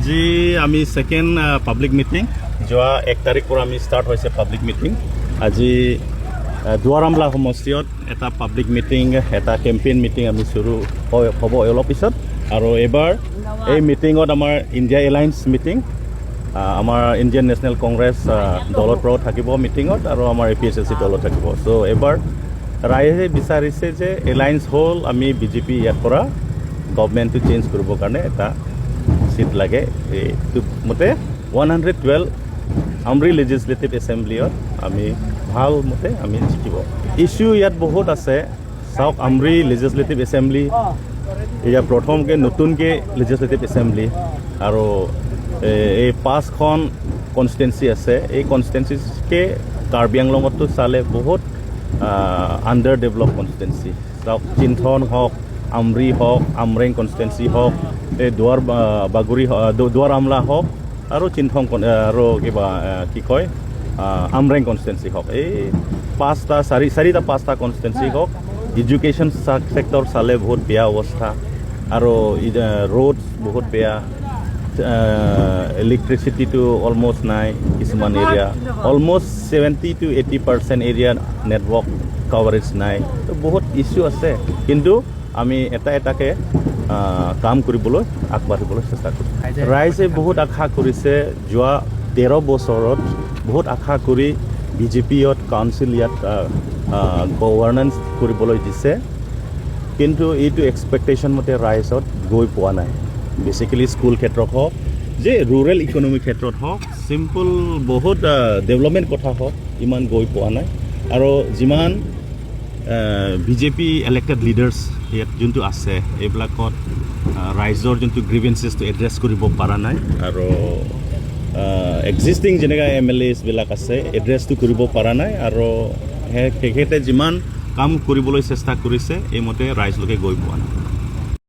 আজি আমি second public meeting যোৱা 1 তাৰিখ পৰা আমি ষ্টাৰ্ট হৈছে পাব্লিক মিটিং আজি দুৱাৰামলা সমষ্টিত এটা পাব্লিক মিটিং এটা কেম্পেইন মিটিং আমি শুৰু হ'ব অলপ পিছত আৰু এবাৰ এই মিটিঙত আমাৰ ইণ্ডিয়া এলায়েন্স মিটিং আমাৰ ইণ্ডিয়ান নেশ্যনেল কংগ্ৰেছ দলৰ পৰা থাকিব মিটিঙত আৰু আমাৰ APSLC দলত থাকিব সো এবাৰ ৰাইজে বিচাৰিছে যে এলায়েন্স হ'ল আমি বিজেপি ইয়াৰ পৰা গভৰ্ণমেণ্টটো চেঞ্জ কৰিবৰ কাৰণে এটা সিট লাগে এইটো মতে 112 আমৰি লেজিসলেটিভ এছেম্বলিত আমি ভাল মতে আমি জিকিব ইস্যু ইয়াত বহুত আছে চাওক আমৰি লেজিসলেটিভ এছেম্বলি এয়া প্ৰথমকে নতুনকে লেজিসলেটিভ এছেম্বলি আৰু এই 5খন কনষ্টিটুৱেন্সি আছে এই কনষ্টিটুৱেন্সিকে কাৰ্বি আংলঙতো চালে বহুত আণ্ডাৰ ডেভেলপ কনষ্টিটুৱেন্সি চাওক চিন্থন হওক আমৰি হওক আমৰেং কনষ্টিটুৱেন্সি হওক এই দুৱাৰামলা হওক আৰু চিন্থন আৰু কিবা কি কয় আমৰেং কনষ্টিটুৱেন্সি হওক এই চাৰিটা পাঁচটা কনষ্টিটুৱেন্সি হওক এডুকেশ্যন সেক্টৰ চালে বহুত বেয়া অৱস্থা আৰু ৰোড বহুত বেয়া ইলেক্ট্ৰিচিটিটো অলমোষ্ট নাই কিছুমান area almost 70 to 80% area network coverage নাই তো বহুত ইস্যু আছে কিন্তু আমি এটাকে কাম কৰিবলৈ আগবাঢ়িবলৈ চেষ্টা কৰিম ৰাইজে বহুত আশা কৰিছে যোৱা 13 বছৰত বহুত আশা কৰি বিজেপিত কাউন্সিল ইয়াত গভৰ্ণেন্স কৰিবলৈ দিছে কিন্তু এইটো এক্সপেক্টেশ্যন মতে ৰাইজত গৈ পোৱা নাই বেসিক্যালি স্কুল ক্ষেত্ৰত হওক যে ৰুৰেল ইকনমি ক্ষেত্ৰত হওক সিম্পল বহুত ডেভেলপমেণ্ট কথা হওক ইমান গৈ পোৱা নাই আৰু যিমান বিজেপি ইলেক্টেড লিডাৰ্ছ ইয়াত যোনটো আছে এইবিলাকত ৰাইজৰ যোনটো গ্ৰিভেন্সেছটো এড্ৰেছ কৰিব পৰা নাই আৰু এক্সিষ্টিং যেনেকৈ MLAsবিলাক আছে এড্ৰেছটো কৰিব পৰা নাই আৰু তেখেতে যিমান কাম কৰিবলৈ চেষ্টা কৰিছে এইমতে ৰাইজলৈকে গৈ পোৱা নাই